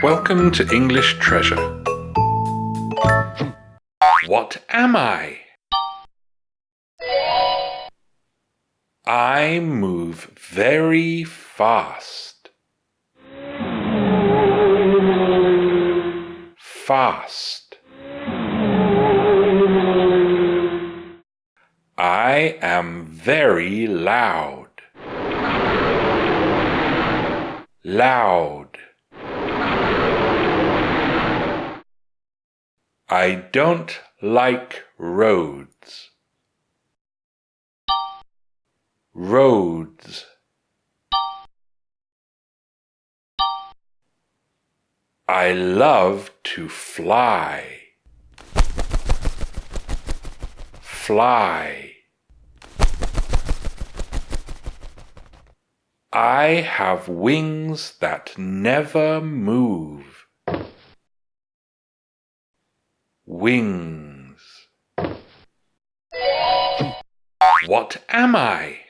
Welcome to English Treasure. What am I? I move very fast. Fast. I am very loud. Loud. I don't like roads. Roads. I love to fly. Fly. I have wings that never move. Wings. What am I?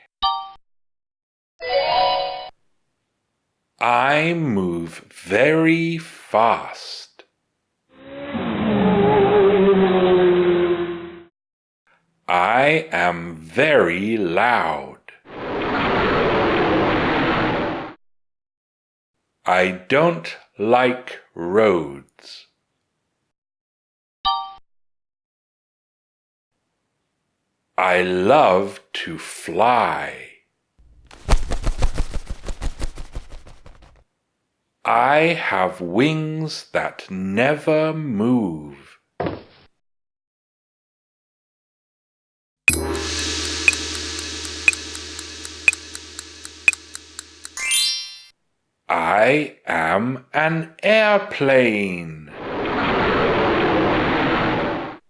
I move very fast. I am very loud. I don't like roads. I love to fly. I have wings that never move. I am an airplane.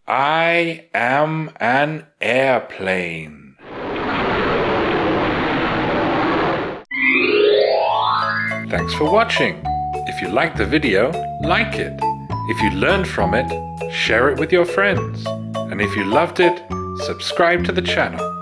I am an airplane. Thanks for watching. If you liked the video, like it. If you learned from it, share it with your friends. And if you loved it, subscribe to the channel.